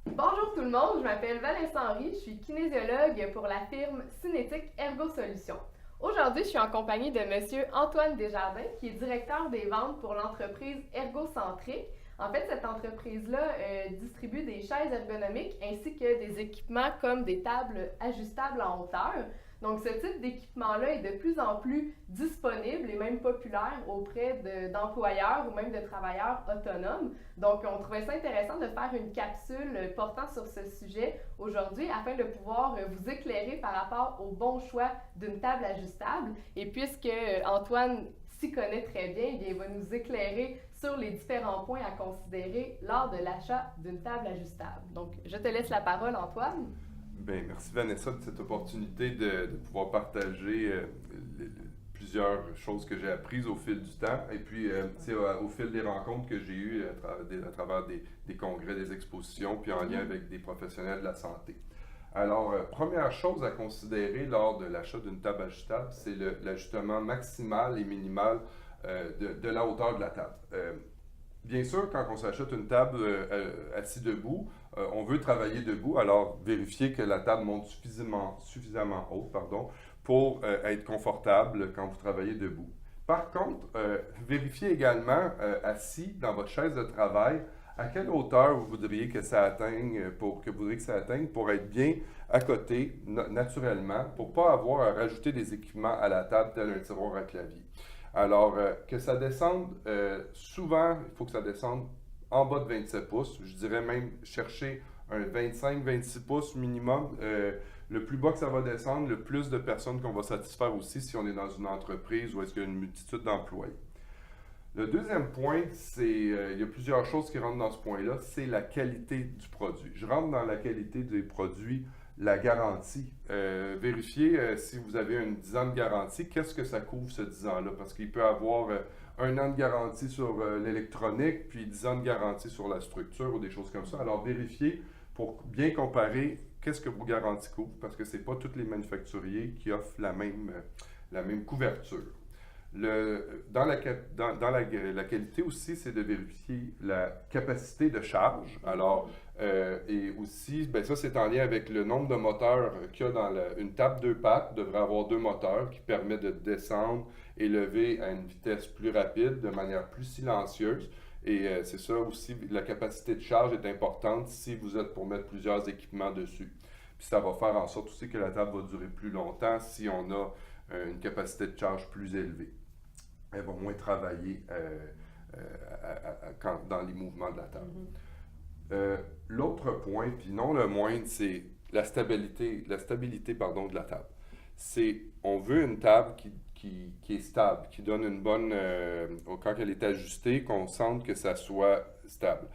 Bonjour tout le monde, je m'appelle Vanessa Henry, je suis kinésiologue pour la firme Cinétique Ergo Solutions. Aujourd'hui, je suis en compagnie de Monsieur Antoine Desjardins, qui est directeur des ventes pour l'entreprise Ergocentrique. En fait, cette entreprise-là distribue des chaises ergonomiques ainsi que des équipements comme des tables ajustables en hauteur. Donc, ce type d'équipement-là est de plus en plus disponible et même populaire auprès d'employeurs ou même de travailleurs autonomes. Donc, on trouvait ça intéressant de faire une capsule portant sur ce sujet aujourd'hui afin de pouvoir vous éclairer par rapport au bon choix d'une table ajustable. Et puisque Antoine s'y connaît très bien, il va nous éclairer sur les différents points à considérer lors de l'achat d'une table ajustable. Donc, je te laisse la parole, Antoine. Ben, merci Vanessa de cette opportunité de pouvoir partager plusieurs choses que j'ai apprises au fil du temps et puis c'est au fil des rencontres que j'ai eues à travers des congrès, des expositions, puis en lien avec des professionnels de la santé. Alors, première chose à considérer lors de l'achat d'une table ajustable, c'est l'ajustement maximal et minimal de la hauteur de la table. Bien sûr, quand on s'achète une table assis debout, on veut travailler debout, alors vérifiez que la table monte suffisamment haute, pour être confortable quand vous travaillez debout. Par contre, vérifiez également assis dans votre chaise de travail à quelle hauteur vous voudriez que ça atteigne pour être bien à côté naturellement, pour ne pas avoir à rajouter des équipements à la table tel un tiroir à clavier. Alors, que ça descende, souvent, il faut que ça descende en bas de 27 pouces. Je dirais même chercher un 25-26 pouces minimum. Le plus bas que ça va descendre, le plus de personnes qu'on va satisfaire aussi si on est dans une entreprise ou est-ce qu'il y a une multitude d'employés. Le deuxième point, il y a plusieurs choses qui rentrent dans ce point-là, c'est la qualité du produit. Je rentre dans la qualité des produits, la garantie. Vérifiez si vous avez un 10 ans de garantie, qu'est-ce que ça couvre ce 10 ans-là? Parce qu'il peut y avoir un an de garantie sur l'électronique, puis 10 ans de garantie sur la structure ou des choses comme ça. Alors vérifiez pour bien comparer qu'est-ce que vos garanties couvrent, parce que ce n'est pas tous les manufacturiers qui offrent la même couverture. La qualité aussi, c'est de vérifier la capacité de charge. Alors, et aussi, ben ça, c'est en lien avec le nombre de moteurs qu'il y a dans une table deux pattes, devrait avoir deux moteurs qui permettent de descendre et lever à une vitesse plus rapide, de manière plus silencieuse. Et c'est ça aussi, la capacité de charge est importante si vous êtes pour mettre plusieurs équipements dessus. Puis ça va faire en sorte aussi que la table va durer plus longtemps si on a une capacité de charge plus élevée. Elle va moins travailler dans les mouvements de la table. L'autre point, puis non le moindre, c'est la stabilité de la table. On veut une table qui est stable, qui donne une bonne, quand elle est ajustée, qu'on sente que ça soit stable.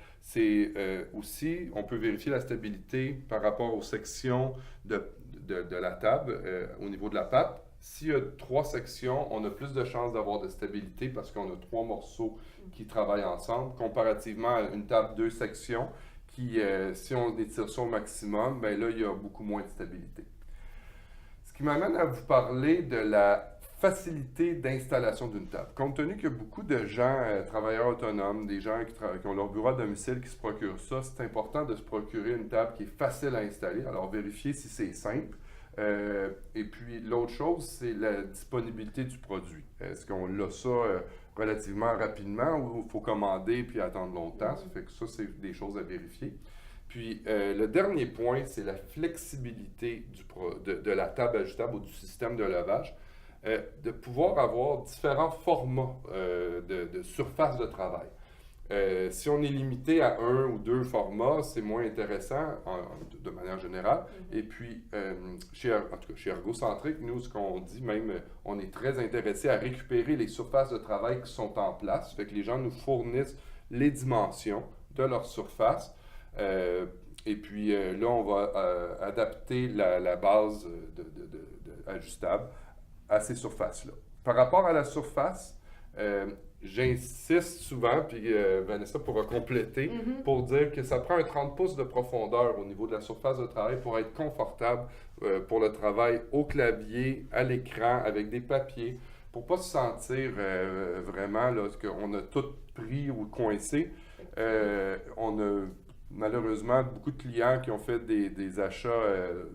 Aussi, on peut vérifier la stabilité par rapport aux sections de la table au niveau de la patte. S'il y a trois sections, on a plus de chances d'avoir de stabilité parce qu'on a trois morceaux qui travaillent ensemble, comparativement à une table deux sections qui, si on étire ça au maximum, ben là, il y a beaucoup moins de stabilité. Ce qui m'amène à vous parler de la facilité d'installation d'une table. Compte tenu qu'il y a beaucoup de gens, travailleurs autonomes, des gens qui ont leur bureau à domicile qui se procurent ça, c'est important de se procurer une table qui est facile à installer. Alors, vérifiez si c'est simple. Et puis l'autre chose, c'est la disponibilité du produit. Est-ce qu'on a ça relativement rapidement ou il faut commander puis attendre longtemps? Ça fait que ça, c'est des choses à vérifier. Puis le dernier point, c'est la flexibilité de la table ajustable ou du système de lavage, de pouvoir avoir différents formats de surface de travail. Si on est limité à un ou deux formats, c'est moins intéressant de manière générale. Et puis, en tout cas, chez Ergocentrique, nous, ce qu'on dit même, on est très intéressé à récupérer les surfaces de travail qui sont en place. Fait que les gens nous fournissent les dimensions de leur surface. Et puis là, on va adapter la base ajustable à ces surfaces-là. Par rapport à la surface, j'insiste souvent, puis Vanessa pourra compléter, pour dire que ça prend un 30 pouces de profondeur au niveau de la surface de travail pour être confortable pour le travail au clavier, à l'écran, avec des papiers, pour ne pas se sentir vraiment là, qu'on a tout pris ou coincé. malheureusement beaucoup de clients qui ont fait des achats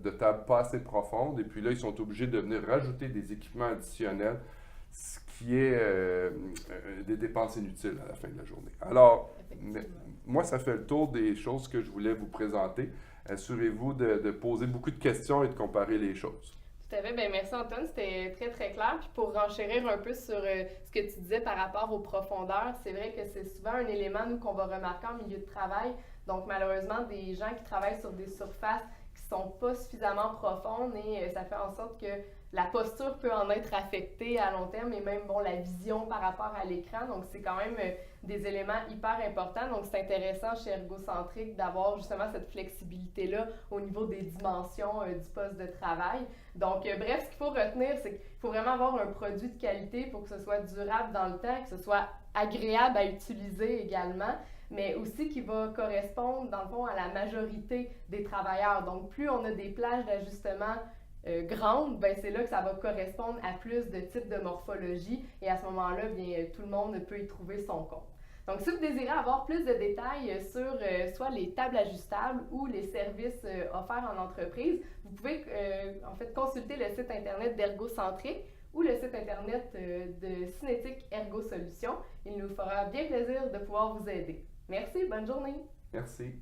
de tables pas assez profondes et puis là, ils sont obligés de venir rajouter des équipements additionnels, ce qui est des dépenses inutiles à la fin de la journée. Alors, moi, ça fait le tour des choses que je voulais vous présenter. Assurez-vous de poser beaucoup de questions et de comparer les choses. Tout à fait. Bien, merci Antoine, c'était très très clair. Puis pour renchérir un peu sur ce que tu disais par rapport aux profondeurs, c'est vrai que c'est souvent un élément, nous, qu'on va remarquer en milieu de travail. Donc malheureusement, des gens qui travaillent sur des surfaces qui ne sont pas suffisamment profondes et ça fait en sorte que la posture peut en être affectée à long terme et même bon, la vision par rapport à l'écran. Donc c'est quand même des éléments hyper importants. Donc c'est intéressant chez Ergocentric d'avoir justement cette flexibilité-là au niveau des dimensions du poste de travail. Donc bref, ce qu'il faut retenir, c'est qu'il faut vraiment avoir un produit de qualité pour que ce soit durable dans le temps, que ce soit agréable à utiliser également, mais aussi qui va correspondre, dans le fond, à la majorité des travailleurs. Donc, plus on a des plages d'ajustement grandes, ben c'est là que ça va correspondre à plus de types de morphologie et à ce moment-là, bien, tout le monde peut y trouver son compte. Donc, si vous désirez avoir plus de détails sur soit les tables ajustables ou les services offerts en entreprise, vous pouvez en fait consulter le site internet d'Ergocentric ou le site internet de Cinétique Ergo Solutions. Il nous fera bien plaisir de pouvoir vous aider. Merci, bonne journée. Merci.